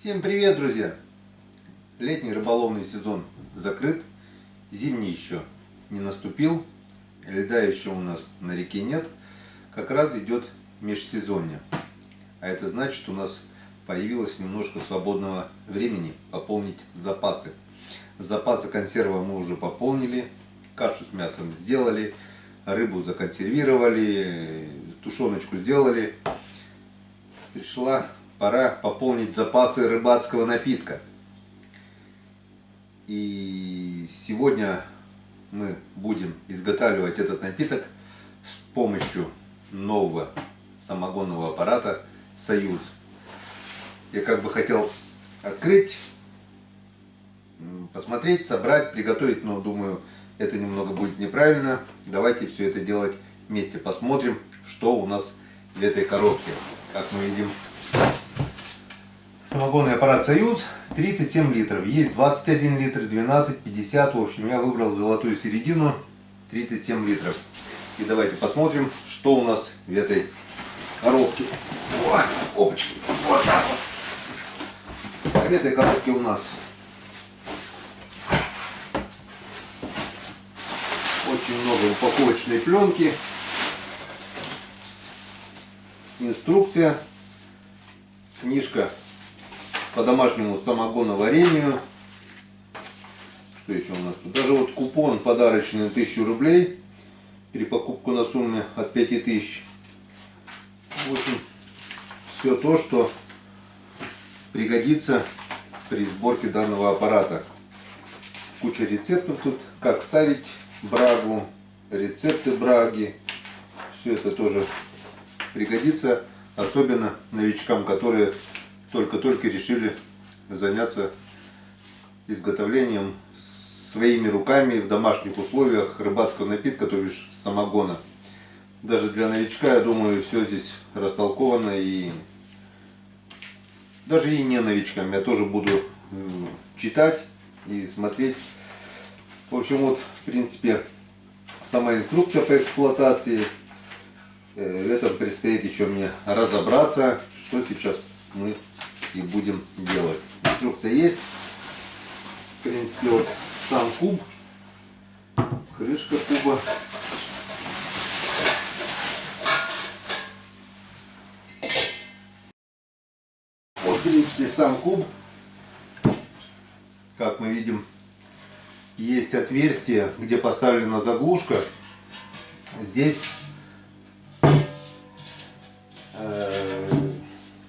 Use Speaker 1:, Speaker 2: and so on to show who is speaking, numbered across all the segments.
Speaker 1: Всем привет, друзья! Летний рыболовный сезон закрыт, зимний еще не наступил, льда еще у нас на реке нет, как раз идет межсезонье. А это значит, что у нас появилось немножко свободного времени пополнить запасы. Запасы консерва мы уже пополнили, кашу с мясом сделали, рыбу законсервировали, тушеночку сделали. Пришла пора пополнить запасы рыбацкого напитка. И сегодня мы будем изготавливать этот напиток с помощью нового самогонного аппарата «Союз». Я как бы хотел открыть, посмотреть, собрать, приготовить, но думаю, это немного будет неправильно. Давайте все это делать вместе. Посмотрим, что у нас в этой коробке. Как мы видим, самогонный аппарат «Союз» 37 литров. Есть 21 литр, 12, 50. В общем, я выбрал золотую середину, 37 литров. И давайте посмотрим, что у нас в этой коробке. Опачки. Вот так вот. В этой коробке у нас очень много упаковочной пленки. Инструкция. Книжка по домашнему самогоноварению. Что еще у нас тут? Даже вот купон подарочный на 1000 рублей при покупку на сумме от 5000. В общем, все то, что пригодится при сборке данного аппарата. Куча рецептов тут, как ставить брагу, рецепты браги. Все это тоже пригодится, особенно новичкам, которые только-только решили заняться изготовлением своими руками в домашних условиях рыбацкого напитка, то бишь самогона. Даже для новичка, я думаю, все здесь растолковано, и даже и не новичкам я тоже буду читать и смотреть. В общем, вот, в принципе, сама инструкция по эксплуатации. В этом предстоит еще мне разобраться, что сейчас мы и будем делать. Инструкция есть. В принципе, вот сам куб, крышка куба. Вот, в принципе, сам куб. Как мы видим, есть отверстие, где поставлена заглушка. Здесь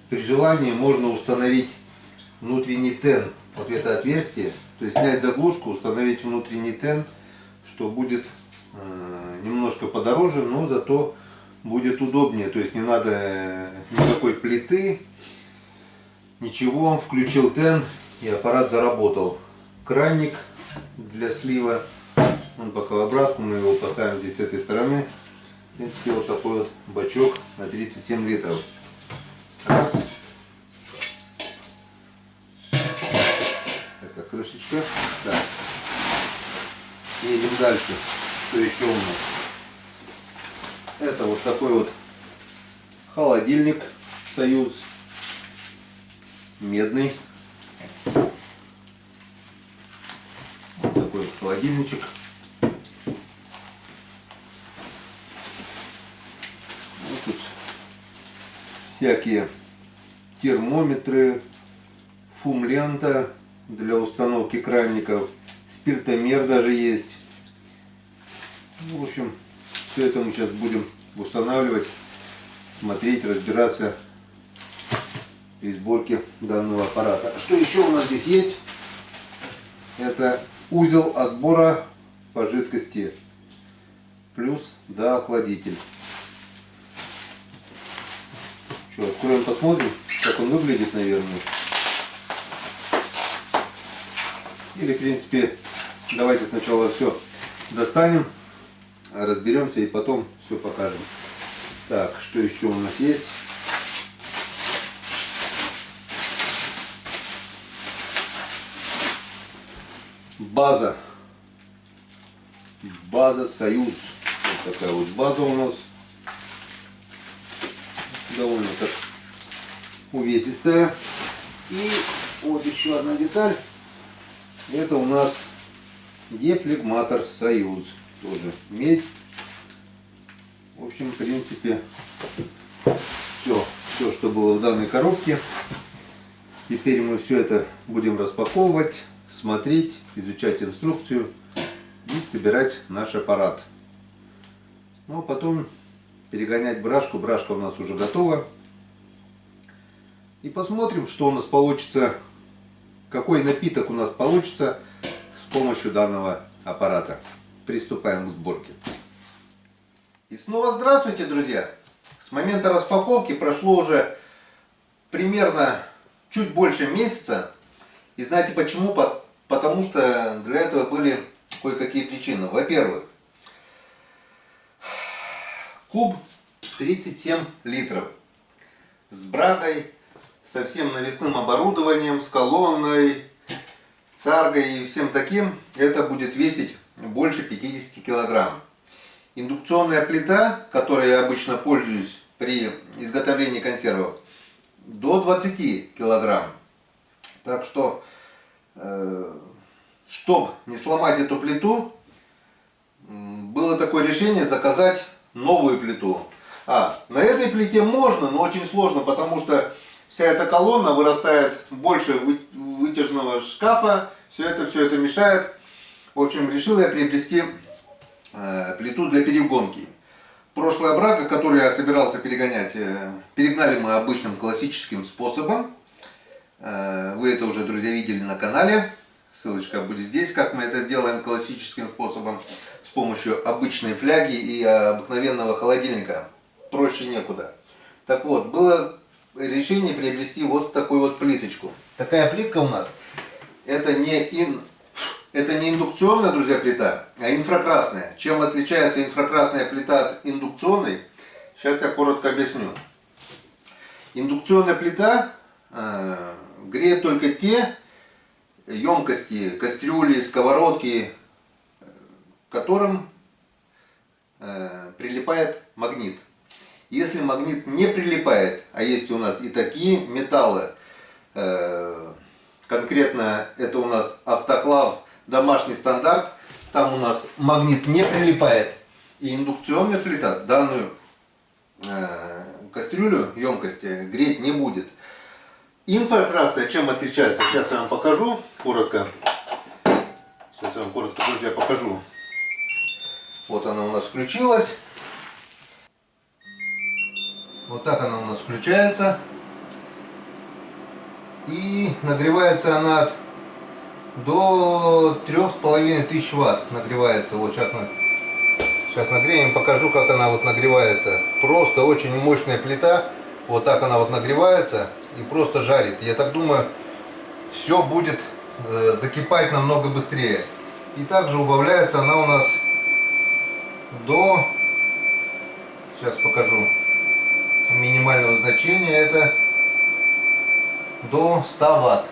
Speaker 1: при желании можно установить внутренний тен. Вот это отверстие. То есть снять заглушку, установить внутренний тен, что будет немножко подороже, но зато будет удобнее. То есть не надо никакой плиты, ничего. Включил тен и аппарат заработал. Краник для слива. Он пока в обратку, мы его поставим здесь с этой стороны. В принципе, вот такой вот бачок на 37 литров. Раз. Это крышечка. Так. Едем дальше. Что еще у нас? Это вот такой вот холодильник «Союз». Медный. Вот такой вот холодильничек. Вот тут всякие термометры, фум-лента для установки кранников, спиртомер даже есть. В общем, все это мы сейчас будем устанавливать, смотреть, разбираться при сборке данного аппарата. Что еще у нас здесь есть? Это узел отбора по жидкости плюс охладитель. Что, откроем, посмотрим, как он выглядит, наверное. Или, в принципе, давайте сначала все достанем, разберемся и потом все покажем. Так, что еще у нас есть? База. База «Союз». Вот такая вот база у нас. Довольно так увесистая. И вот еще одна деталь. Это у нас дефлегматор Союз. Тоже медь. В общем, в принципе, все, что было в данной коробке. Теперь мы все это будем распаковывать, смотреть, изучать инструкцию и собирать наш аппарат. Ну а потом перегонять брашку. Брашка у нас уже готова. И посмотрим, что у нас получится, какой напиток у нас получится с помощью данного аппарата. Приступаем к сборке. И снова здравствуйте, друзья! С момента распаковки прошло уже примерно чуть больше месяца. И знаете почему? Потому что для этого были кое-какие причины. Во-первых, куб 37 литров с брагой, со всем навесным оборудованием, с колонной, царгой и всем таким. Это будет весить больше 50 килограмм. Индукционная плита, которой я обычно пользуюсь при изготовлении консервов, до 20 килограмм. Так что, чтобы не сломать эту плиту, было такое решение заказать новую плиту. На этой плите можно, но очень сложно, потому что вся эта колонна вырастает больше вытяжного шкафа, все это мешает. В общем, решил я приобрести плиту для перегонки. Прошлая брага, которую я собирался перегонять, перегнали мы обычным классическим способом. Вы это уже, друзья, видели на канале. Ссылочка будет здесь, как мы это сделаем классическим способом, с помощью обычной фляги и обыкновенного холодильника. Проще некуда. Так вот, было решение приобрести вот такую вот плиточку. Такая плитка у нас, это не индукционная, друзья, плита, а инфракрасная. Чем отличается инфракрасная плита от индукционной, сейчас я коротко объясню. Индукционная плита греет только те емкости, кастрюли, сковородки, к которым прилипает магнит. Если магнит не прилипает, а есть у нас и такие металлы, конкретно это у нас автоклав домашний стандарт, там у нас магнит не прилипает, и индукционная плита данную кастрюлю, емкость греть не будет. Инфракрасная чем отличается? Сейчас я вам покажу коротко. Сейчас я вам коротко, друзья, покажу. Вот она у нас включилась. Вот так она у нас включается. И нагревается она до 3500 ватт. Нагревается. Вот сейчас нагреем, покажу, как она вот нагревается. Просто очень мощная плита. Вот так она вот нагревается и просто жарит. Я так думаю, все будет закипать намного быстрее. И также убавляется она у нас до, сейчас покажу, минимального значения, это до 100 ватт.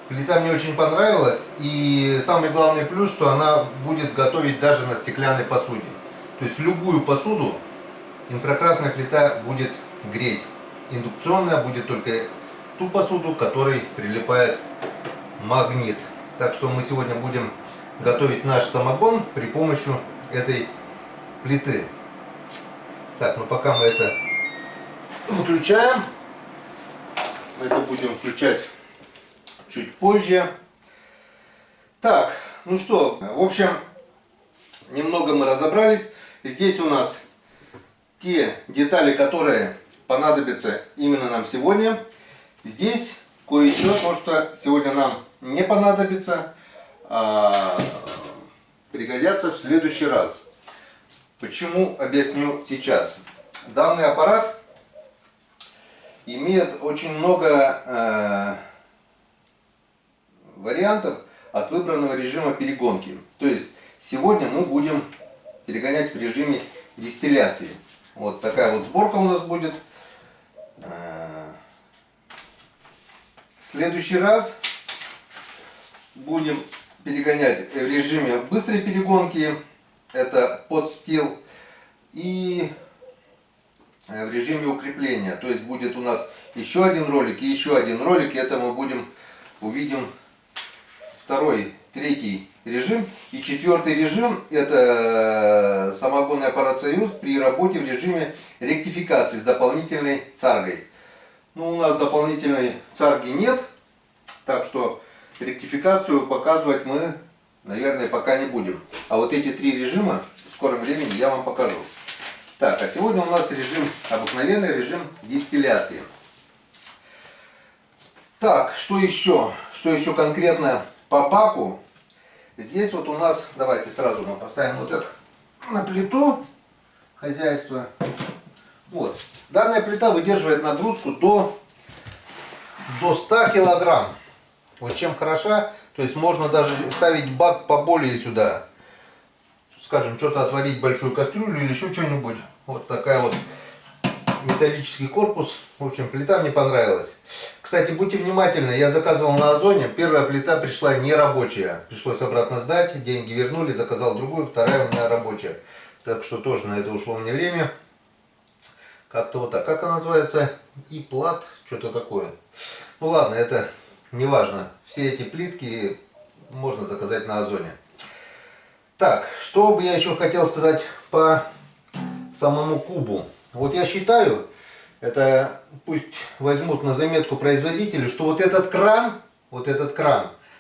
Speaker 1: Плита мне очень понравилась, и самый главный плюс, что она будет готовить даже на стеклянной посуде. То есть любую посуду инфракрасная плита будет греть. Индукционная будет только ту посуду, к которой прилипает магнит. Так что мы сегодня будем готовить наш самогон при помощи этой плиты. Так, ну пока мы это выключаем, мы это будем включать чуть позже. Так, ну что, в общем, немного мы разобрались. Здесь у нас те детали, которые понадобятся именно нам сегодня. Здесь кое-что, то, что сегодня нам не понадобится, а пригодятся в следующий раз. Почему, объясню сейчас. Данный аппарат имеет очень много вариантов от выбранного режима перегонки. То есть сегодня мы будем перегонять в режиме дистилляции. Вот такая вот сборка у нас будет. В следующий раз будем перегонять в режиме быстрой перегонки. Это подстил. И в режиме укрепления. То есть будет у нас еще один ролик и еще один ролик. Это мы увидим второй, третий режим. И четвертый режим — это самогонный аппарат «Союз» при работе в режиме ректификации с дополнительной царгой. Ну, у нас дополнительной царги нет, так что ректификацию показывать мы, наверное, пока не будем. А вот эти три режима в скором времени я вам покажу. Так, а сегодня у нас режим, обыкновенный режим дистилляции. Так, что еще? Что еще конкретно по баку? Здесь вот у нас, давайте сразу мы поставим вот это на плиту хозяйства. Вот. Данная плита выдерживает нагрузку до 100 килограмм. Вот чем хороша, то есть можно даже ставить бак поболее сюда. Скажем, что-то отварить, большую кастрюлю или еще что-нибудь. Вот такая вот металлический корпус. В общем, плита мне понравилась. Кстати, будьте внимательны, я заказывал на Озоне. Первая плита пришла нерабочая. Пришлось обратно сдать, деньги вернули, заказал другую, вторая у меня рабочая. Так что тоже на это ушло мне время. Как-то вот так. Как она называется? И-плат, что-то такое. Ну ладно, это не важно. Все эти плитки можно заказать на Озоне. Так, что бы я еще хотел сказать по самому кубу. Вот я считаю, это пусть возьмут на заметку производители, что вот этот кран,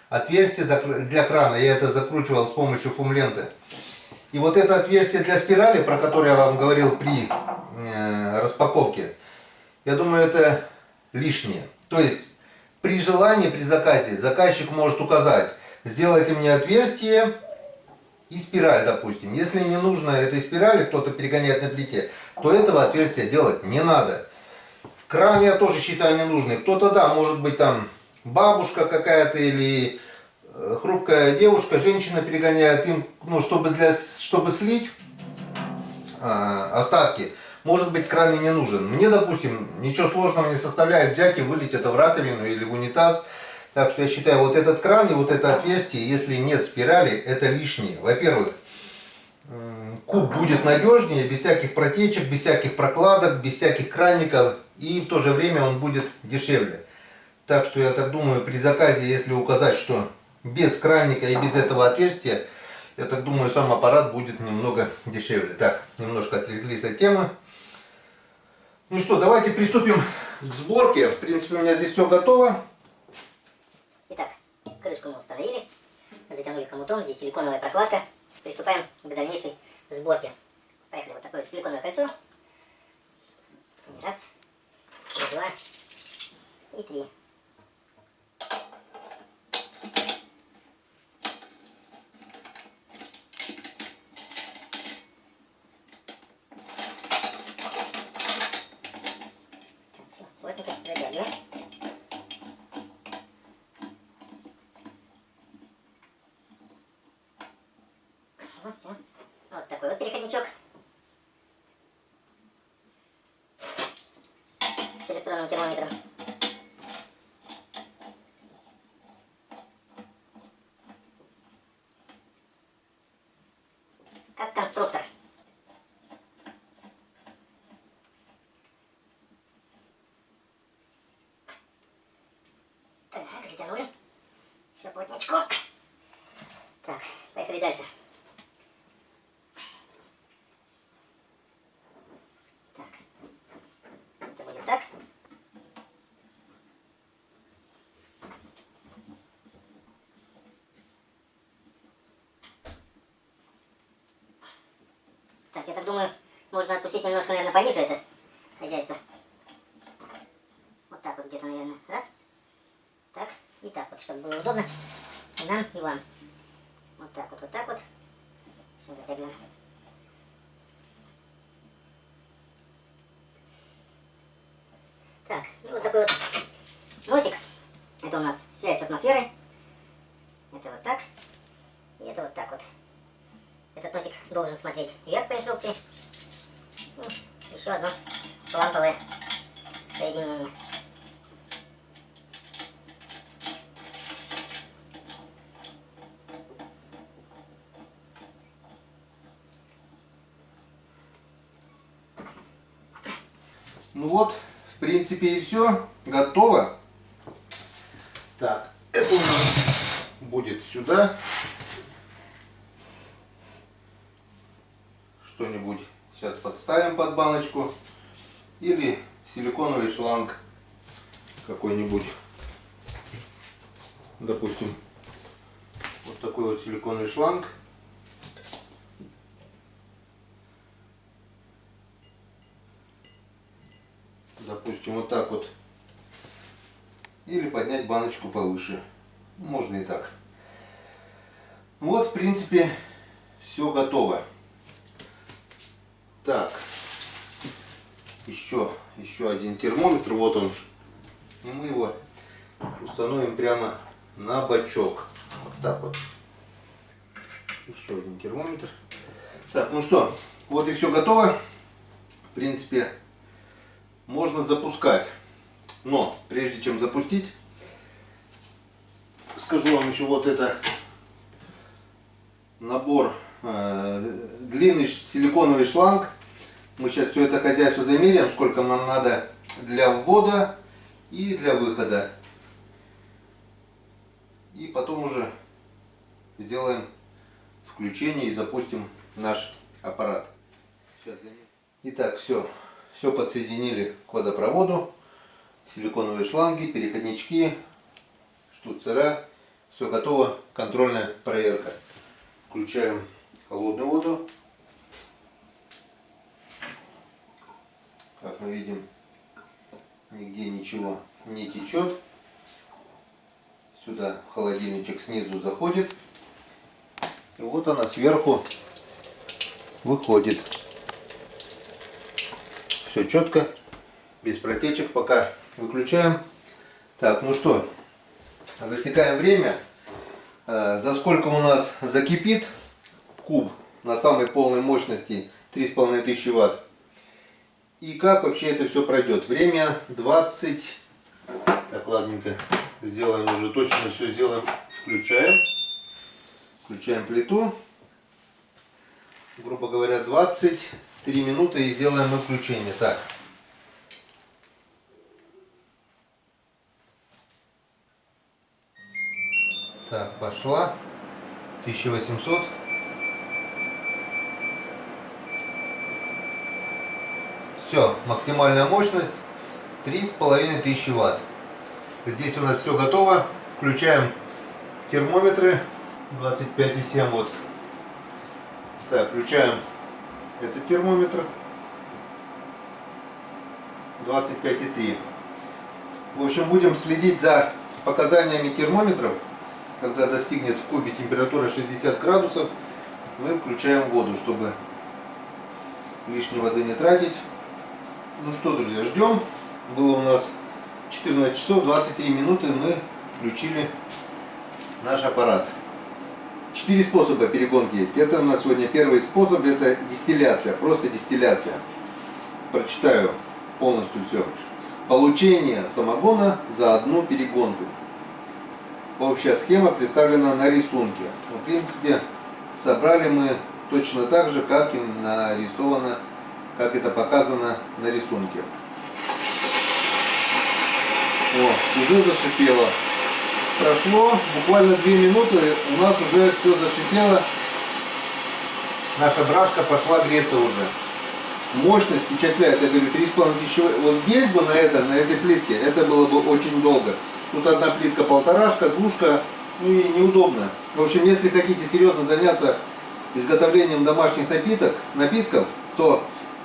Speaker 1: отверстие для крана, я это закручивал с помощью фумленты. И вот это отверстие для спирали, про которое я вам говорил при распаковке, я думаю, это лишнее. То есть при желании, при заказе, заказчик может указать: сделайте мне отверстие и спираль, допустим. Если не нужно этой спирали, кто-то перегоняет на плите, то этого отверстия делать не надо. Кран я тоже считаю ненужный. Кто-то, да, может быть там бабушка какая-то или хрупкая девушка, женщина перегоняет им, ну, чтобы слить остатки. Может быть, кран и не нужен. Мне, допустим, ничего сложного не составляет взять и вылить это в раковину или в унитаз. Так что я считаю, вот этот кран и вот это отверстие, если нет спирали, это лишнее. Во-первых, куб будет надежнее, без всяких протечек, без всяких прокладок, без всяких краников. И в то же время он будет дешевле. Так что я так думаю, при заказе, если указать, что без краника и без этого отверстия, я так думаю, сам аппарат будет немного дешевле. Так, немножко отвлеклись от темы. Ну что, давайте приступим к сборке. В принципе, у меня здесь все готово.
Speaker 2: Итак, крышку мы установили, затянули хомутом, здесь силиконовая прокладка. Приступаем к дальнейшей сборке. Поехали, вот такое вот силиконовое кольцо. Раз, два и три. Плотненько затягиваем. Вот все. Вот такой вот переходничок с электронным термометром. Как конструктор. Так, затянули. Все плотничком. Так, поехали дальше. Так, это будет так. Так, я так думаю, можно отпустить немножко, наверное, пониже это хозяйство. Вот так вот где-то, наверное. Раз. Так. И так вот, чтобы было удобно и нам, и вам. Вот так вот, вот так вот. Все затягиваем. Так, ну вот такой вот носик. Это у нас связь с атмосферой. Это вот так. И это вот так вот. Этот носик должен смотреть вверх по инструкции. И еще одно ламповое соединение.
Speaker 1: Ну вот, в принципе, и все. Готово. Так, это у нас будет сюда. Что-нибудь сейчас подставим под баночку. Или силиконовый шланг какой-нибудь. Допустим, вот такой вот силиконовый шланг. Допустим, вот так вот. Или поднять баночку повыше. Можно и так. Вот, в принципе, все готово. Так. Еще один термометр. Вот он. И мы его установим прямо на бачок. Вот так вот. Еще один термометр. Так, ну что, вот и все готово. В принципе, можно запускать. Но прежде чем запустить, скажу вам еще вот это набор, длинный силиконовый шланг. Мы сейчас все это хозяйство замеряем, сколько нам надо для ввода и для выхода. И потом уже сделаем включение и запустим наш аппарат. Итак, все подсоединили к водопроводу. Силиконовые шланги, переходнички, штуцера. Все готово. Контрольная проверка. Включаем холодную воду. Как мы видим, нигде ничего не течет. Сюда холодильничек снизу заходит. И вот она сверху выходит. Все четко, без протечек. Пока выключаем. Так, ну что, засекаем время. За сколько у нас закипит куб на самой полной мощности 3500 Вт. И как вообще это все пройдет. Время 20. Так, ладненько. Сделаем уже точно все сделаем. Включаем. Включаем плиту. Грубо говоря, 23 минуты и сделаем мы включение. Так. Так, пошла. 1800. Все, максимальная мощность 3500 Вт. Здесь у нас все готово. Включаем термометры 25,7 вот. Так, включаем этот термометр 25,3. В общем, будем следить за показаниями термометров. Когда достигнет в кубе температура 60 градусов, мы включаем воду, чтобы лишней воды не тратить. Ну что, друзья, ждем. Было у нас 14 часов 23 минуты, мы включили наш аппарат. 4 способа перегонки есть. Это у нас сегодня первый способ, это дистилляция, просто дистилляция. Прочитаю полностью все. Получение самогона за одну перегонку. Общая схема представлена на рисунке. В принципе, собрали мы точно так же, как и нарисовано, как это показано на рисунке. О, уже зашипело. Прошло буквально 2 минуты, у нас уже все зашипело. Наша брашка пошла греться уже. Мощность впечатляет, я говорю, 3500. Вот здесь бы на этой плитке, это было бы очень долго. Тут одна плитка полторашка, двушка, ну и неудобно. В общем, если хотите серьезно заняться изготовлением домашних напитков, то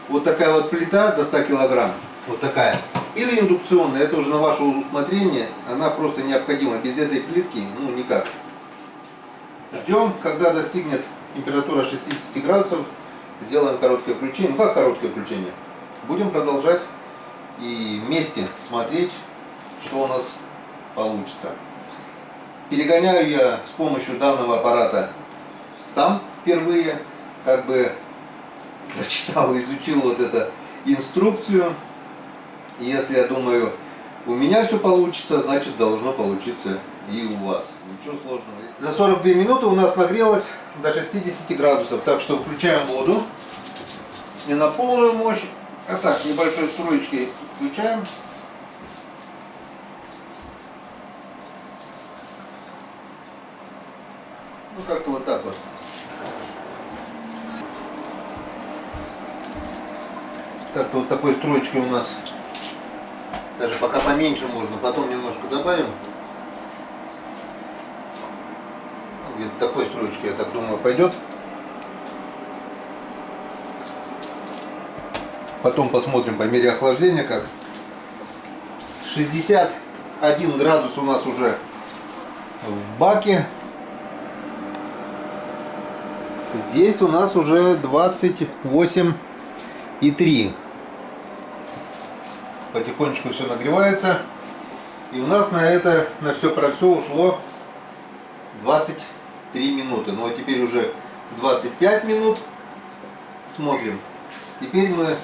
Speaker 1: вот такая вот плита до 100 килограмм, вот такая. Или индукционная, это уже на ваше усмотрение, она просто необходима. Без этой плитки, ну никак. Ждем, когда достигнет температура 60 градусов, сделаем короткое включение. Ну как короткое включение? Будем продолжать и вместе смотреть, что у нас получится. Перегоняю я с помощью данного аппарата сам впервые, как бы прочитал, изучил вот эту инструкцию. И если, я думаю, у меня все получится, значит должно получиться и у вас. Ничего сложного. За 42 минуты у нас нагрелось до 60 градусов. Так что включаем воду. Не на полную мощь, А так, небольшой струечкой включаем. Ну, как-то вот так вот. Как-то вот такой струечкой у нас. Даже пока поменьше можно, потом немножко добавим. Где-то такой струечкой, я так думаю, пойдет. Потом посмотрим по мере охлаждения как. 61 градус у нас уже в баке. Здесь у нас уже 28,3. Потихонечку все нагревается. И у нас на это, на все про все ушло 23 минуты. Ну а теперь уже 25 минут. Смотрим. Теперь мы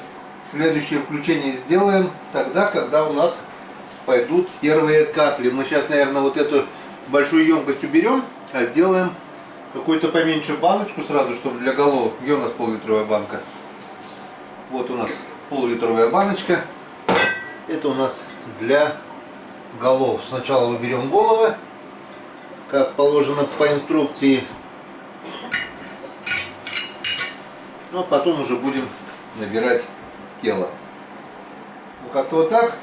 Speaker 1: следующее включение сделаем тогда, когда у нас пойдут первые капли. Мы сейчас, наверное, вот эту большую емкость уберем, а сделаем какую-то поменьше баночку сразу, чтобы для голов. Где у нас пол-литровая банка? Вот у нас пол-литровая баночка. Это у нас для голов. Сначала уберем головы, как положено по инструкции. Ну а потом уже будем набирать тело. Ну как-то вот так.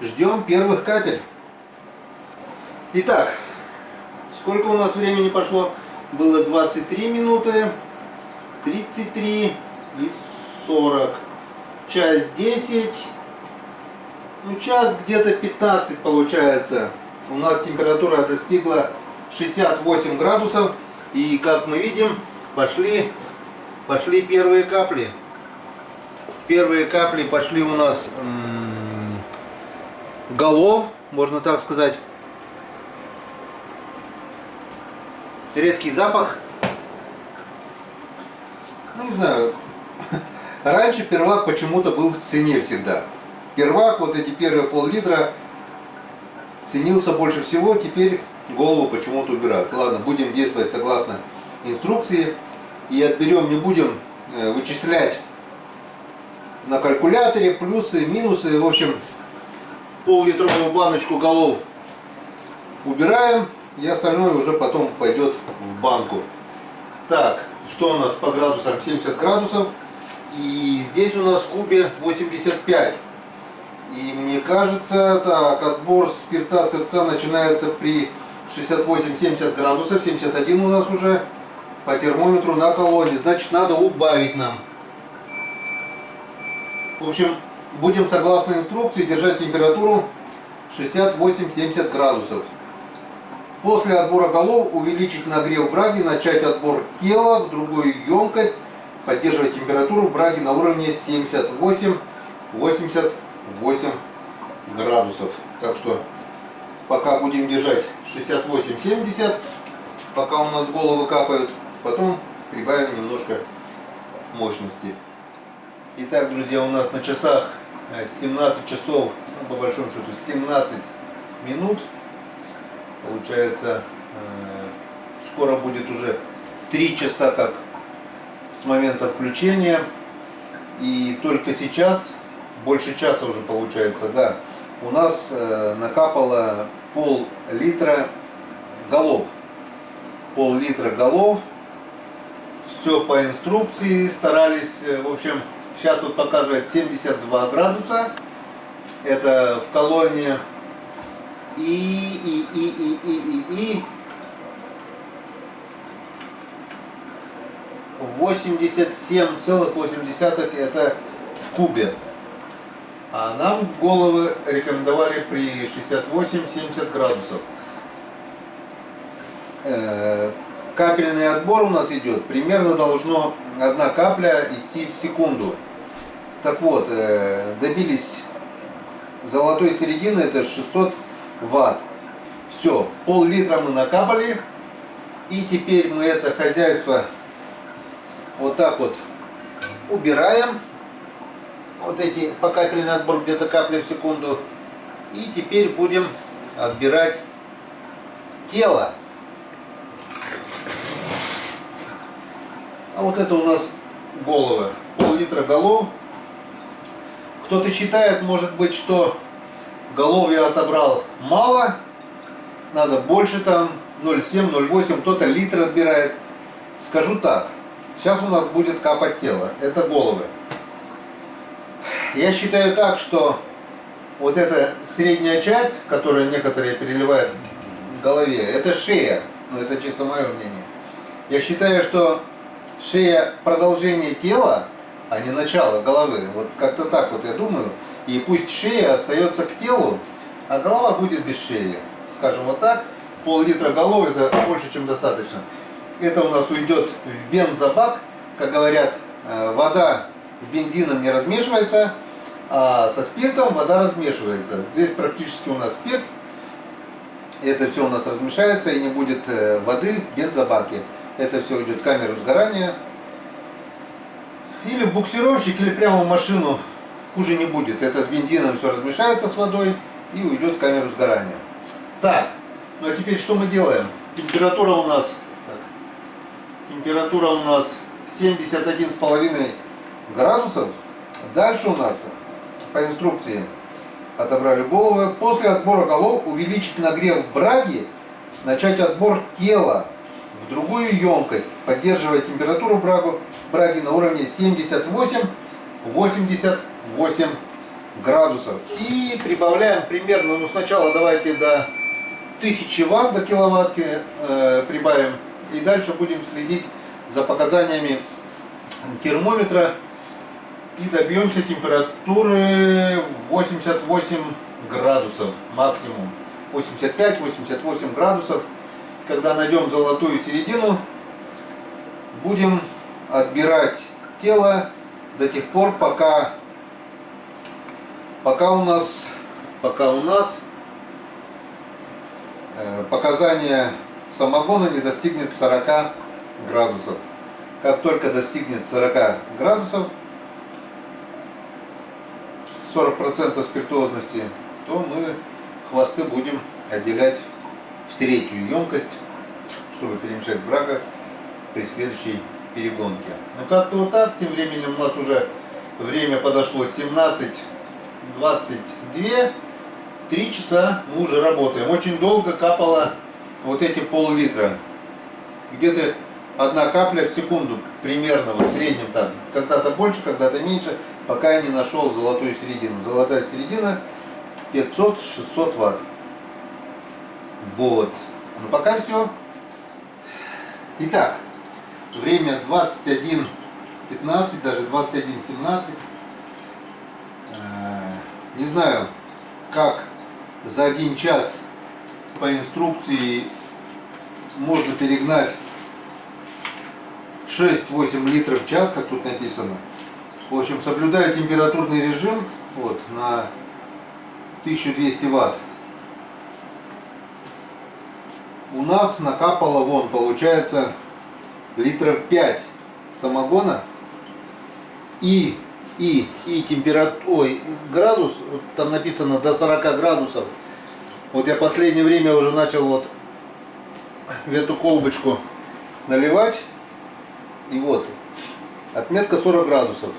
Speaker 1: Ждем первых капель. Итак, сколько у нас времени пошло? Было 23 минуты, 33 и 40. Час 10. Ну, час где-то 15 получается. У нас температура достигла 68 градусов. И как мы видим, пошли первые капли. Первые капли пошли у нас голов, можно так сказать. Резкий запах. Ну, не знаю. Раньше первак почему-то был в цене всегда. Первак, вот эти первые пол-литра, ценился больше всего. Теперь голову почему-то убирают. Ладно, будем действовать согласно инструкции. И отберем, не будем вычислять на калькуляторе плюсы, минусы. В общем, пол-литровую баночку голов убираем. И остальное уже потом пойдет в банку. Так, что у нас по градусам? 70 градусов. И здесь у нас в кубе 85. И мне кажется, так, отбор спирта сырца начинается при 68-70 градусов. 71 у нас уже по термометру на колонне. Значит, надо убавить нам. В общем, будем согласно инструкции держать температуру 68-70 градусов. После отбора голов увеличить нагрев браги, начать отбор тела в другую емкость, поддерживать температуру браги на уровне 78-88 градусов. Так что пока будем держать 68-70, пока у нас головы капают, потом прибавим немножко мощности. Итак, друзья, у нас на часах 17 часов, ну, по большому счету 17 минут. Получается, скоро будет уже 3 часа как с момента включения. И только сейчас, больше часа уже получается, да, у нас накапало пол-литра голов. Пол-литра голов. Все по инструкции старались. В общем, сейчас вот показывает 72 градуса. Это в колонне. И 87,8 это в кубе. А нам головы рекомендовали при 68-70 градусов. Капельный отбор у нас идет. Примерно должно 1 капля идти в секунду. Так вот, добились золотой середины, это 600 ватт. Все, пол-литра мы накапали. И теперь мы это хозяйство вот так вот убираем. Вот эти покапельный отбор, где-то капля в секунду. И теперь будем отбирать тело. А вот это у нас головы. Пол-литра голов. Кто-то считает, может быть, что голов я отобрал мало, надо больше там, 0,7, 0,8, кто-то литр отбирает. Скажу так, сейчас у нас будет капать тело, это головы. Я считаю так, что вот эта средняя часть, которую некоторые переливают в голове, это шея. Ну, это чисто мое мнение. Я считаю, что шея продолжение тела, а не начало головы. Вот как-то так вот я думаю. И пусть шея остается к телу, а голова будет без шеи. Скажем вот так. Пол-литра головы это больше, чем достаточно. Это у нас уйдет в бензобак. Как говорят, вода с бензином не размешивается, а со спиртом вода размешивается. Здесь практически у нас спирт. Это все у нас размешается и не будет воды в бензобаке. Это все уйдет в камеру сгорания. Или в буксировщик, или прямо в машину. Хуже не будет. Это с бензином все размешается с водой и уйдет в камеру сгорания. Так, ну а теперь что мы делаем? Температура у нас 71,5 градусов. Дальше у нас по инструкции отобрали головы. После отбора голов увеличить нагрев браги, начать отбор тела в другую емкость, поддерживая температуру браги на уровне 78-88 градусов. И прибавляем примерно, ну сначала давайте до 1000 ватт, до киловаттки прибавим. И дальше будем следить за показаниями термометра. И добьемся температуры 88 градусов максимум. 85-88 градусов. Когда найдем золотую середину, будем отбирать тело до тех пор, пока у нас показание самогона не достигнет 40 градусов. Как только достигнет 40 градусов, 40% спиртуозности, то мы хвосты будем отделять в третью емкость, чтобы перемешать брага при следующей перегонке. Ну как-то вот так. Тем временем у нас уже время подошло 17:22. 3 часа мы уже работаем. Очень долго капало вот эти пол-литра. Где-то 1 капля в секунду примерно, вот в среднем так. Когда-то больше, когда-то меньше, пока я не нашел золотую середину. Золотая середина 500-600 ватт. Вот. Ну пока все. Итак, время 21:15, даже 21:17. Не знаю, как за 1 час по инструкции можно перегнать 6-8 литров в час, как тут написано. В общем, соблюдая температурный режим вот, на 1200 ватт, у нас накапало, вон, получается, литров 5 самогона и температура, градус, там написано до 40 градусов. Вот я последнее время уже начал вот в эту колбочку наливать. И вот, отметка 40 градусов.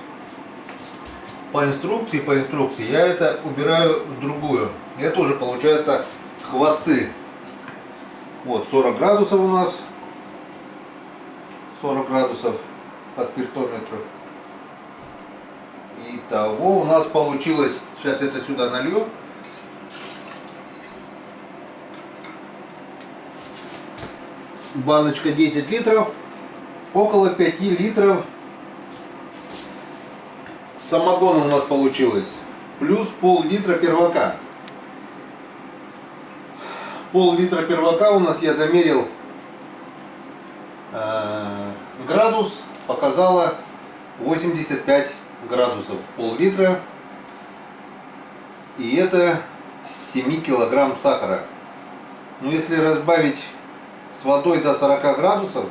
Speaker 1: По инструкции я это убираю в другую. Это уже получается хвосты. Вот 40 градусов у нас. 40 градусов по спиртометру. Итого у нас получилось, сейчас это сюда налью. Баночка 10 литров. Около 5 литров самогона у нас получилось. Плюс пол-литра первака. Пол-литра первака у нас я замерил градус, показала 85 градусов. Пол-литра. И это 7 килограмм сахара. Ну если разбавить с водой до 40 градусов,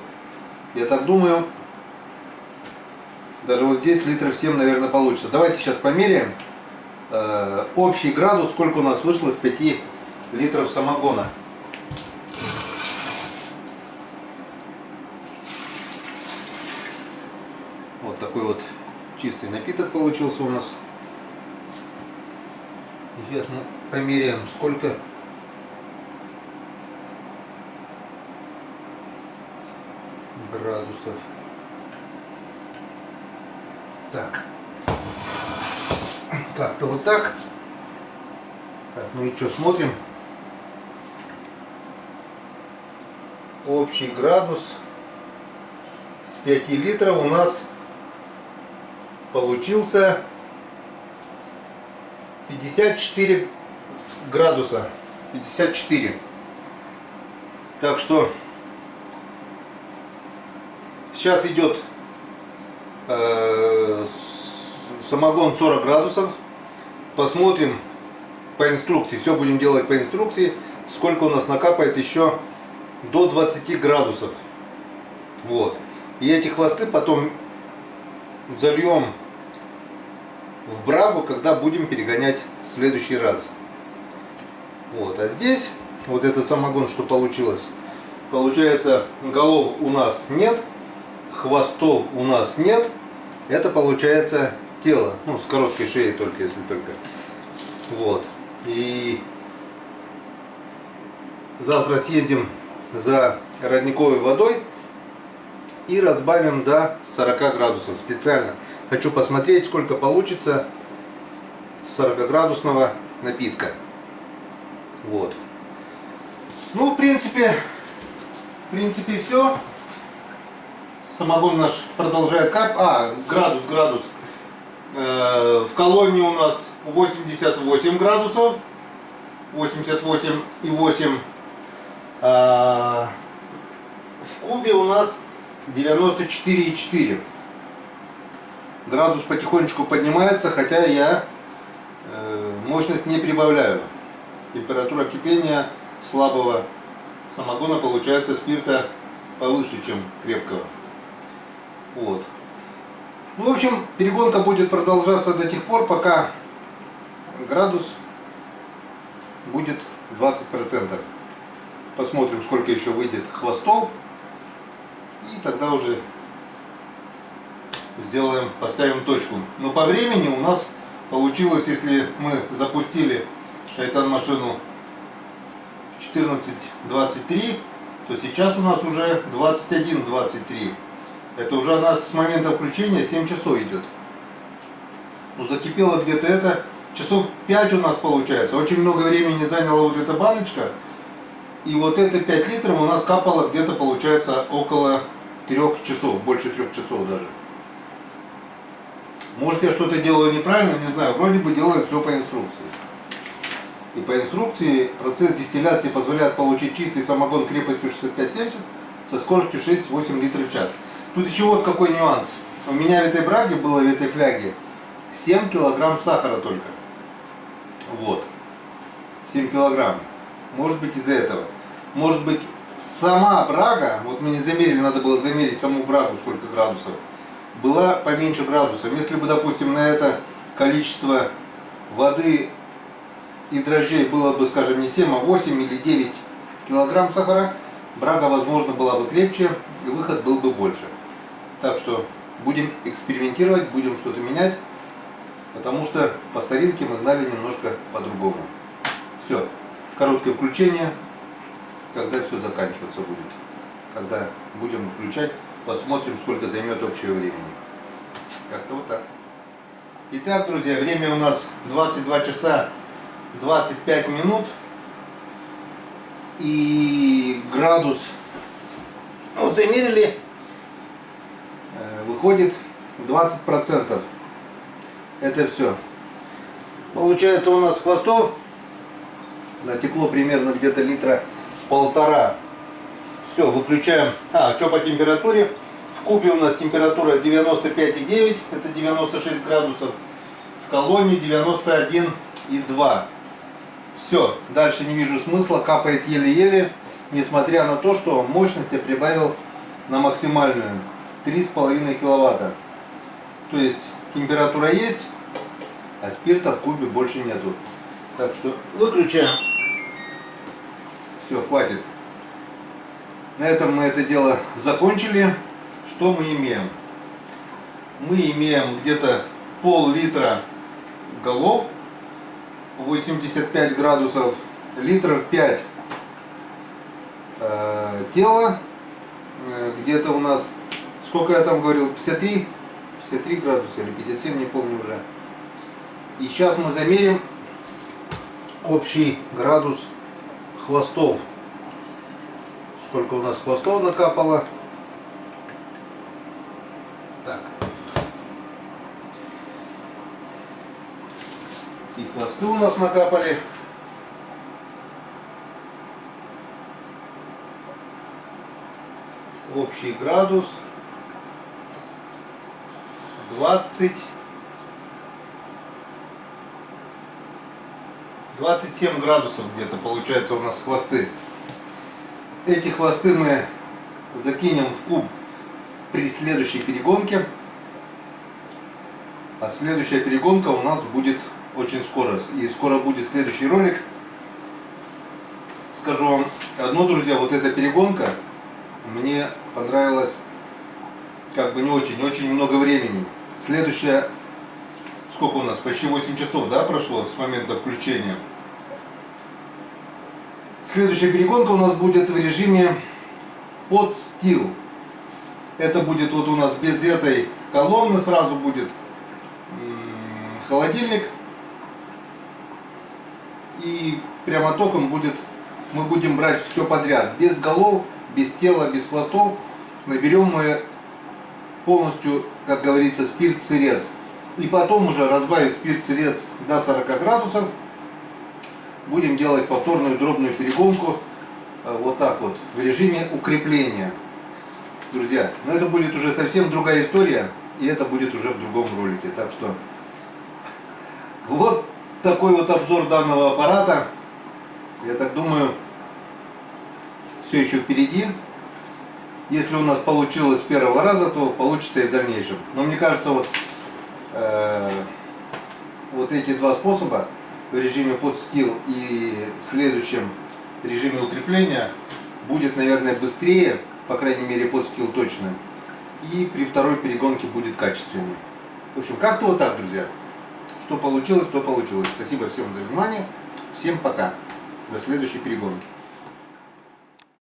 Speaker 1: я так думаю, даже вот здесь литров 7, наверное, получится. Давайте сейчас померяем общий градус, сколько у нас вышло с 5 литров самогона. Вот такой вот чистый напиток получился у нас. Сейчас мы померяем, сколько градусов. Так. Как-то вот так. Так, ну и что, смотрим. Общий градус с 5 литров у нас получился 54 градуса. 54. Так что сейчас идет самогон 40 градусов. Посмотрим по инструкции. Все будем делать по инструкции. Сколько у нас накапает еще до 20 градусов. Вот. И эти хвосты потом зальем в брагу, когда будем перегонять в следующий раз. Вот. А здесь вот этот самогон, что получилось. Получается, голов у нас нет, хвостов у нас нет. Это получается тело. Ну, с короткой шеей только, если только. Вот. И завтра съездим за родниковой водой и разбавим до 40 градусов специально. Хочу посмотреть, сколько получится 40-градусного напитка. Вот. Ну, в принципе все. Самогон наш продолжает капать. Градус. В колонне у нас 88 градусов. 88,8. В кубе у нас 94,4. Градус потихонечку поднимается, хотя я мощность не прибавляю. Температура кипения слабого самогона получается спирта повыше, чем крепкого. Вот. Ну, в общем, перегонка будет продолжаться до тех пор, пока градус будет 20%. Посмотрим, сколько еще выйдет хвостов. И тогда уже поставим точку. Но по времени у нас получилось, если мы запустили Шайтан машину в 14:23, то сейчас у нас уже 21:23. Это уже у нас с момента включения 7 часов идет. Ну, закипело где-то это часов 5 у нас получается. Очень много времени заняла вот эта баночка. И вот это 5 литров у нас капало где-то получается около 3 часов. Больше 3 часов даже. Может, я что-то делаю неправильно, не знаю. Вроде бы делаю все по инструкции. И по инструкции процесс дистилляции позволяет получить чистый самогон крепостью 65-70 со скоростью 6-8 литров в час. Тут еще вот какой нюанс. У меня в этой браге было, в этой фляге, 7 килограмм сахара только. Вот. 7 килограмм. Может быть, из-за этого. Может быть, сама брага, вот мы не замерили, надо было замерить саму брагу, сколько градусов, была поменьше градусов. Если бы, допустим, на это количество воды и дрожжей было бы, скажем, не 7, а 8 или 9 килограмм сахара, брага, возможно, была бы крепче и выход был бы больше. Так что будем экспериментировать, будем что-то менять, потому что по старинке мы гнали немножко по-другому. Все, короткое включение, когда все заканчиваться будет. Когда будем включать, посмотрим, сколько займет общего времени. Как-то вот так. Итак, друзья, время у нас 22 часа 25 минут. И градус, вот замерили, выходит 20%. Это все. Получается, у нас хвостов натекло примерно где-то литра 1,5. Все, выключаем. Что по температуре? В кубе у нас температура 95,9, это 96 градусов. В колонне 91,2. Все, дальше не вижу смысла, капает еле-еле, несмотря на то, что мощность я прибавил на максимальную 3,5 киловатта. То есть температура есть, а спирта в кубе больше нету. Так что выключаем. Все, хватит. На этом мы это дело закончили. Что мы имеем? Мы имеем где-то пол-литра голов. 85 градусов, литров 5 тела. Где-то у нас, сколько я там говорил, 53 градуса или 57, не помню уже. И сейчас мы замерим общий градус хвостов. Сколько у нас хвостов накапало. Так. И хвосты у нас накапали. Общий градус 27 градусов где-то получается у нас хвосты. Эти хвосты мы закинем в куб при следующей перегонке. А следующая перегонка у нас будет очень скоро. И скоро будет следующий ролик. Скажу вам одно, друзья, вот эта перегонка мне понравилась как бы не очень много времени. Следующая, сколько у нас, почти 8 часов, да, прошло с момента включения. Следующая перегонка у нас будет в режиме под стил. Это будет вот у нас без этой колонны, сразу будет холодильник. И прямо током будет, мы будем брать все подряд, без голов, без тела, без хвостов. Наберем мы полностью, как говорится, спирт-сырец. И потом уже, разбавив спирт-сырец до 40 градусов, будем делать повторную дробную перегонку вот так вот, в режиме укрепления. Друзья, но это будет уже совсем другая история, и это будет уже в другом ролике. Так что вот такой вот обзор данного аппарата. Я так думаю, все еще впереди. Если у нас получилось с первого раза, то получится и в дальнейшем. Но мне кажется, вот эти два способа в режиме под стил и в следующем режиме укрепления будет, наверное, быстрее, по крайней мере под стил точно. И при второй перегонке будет качественнее. В общем, как-то вот так, друзья. Что получилось, то получилось. Спасибо всем за внимание. Всем пока. До следующей перегонки.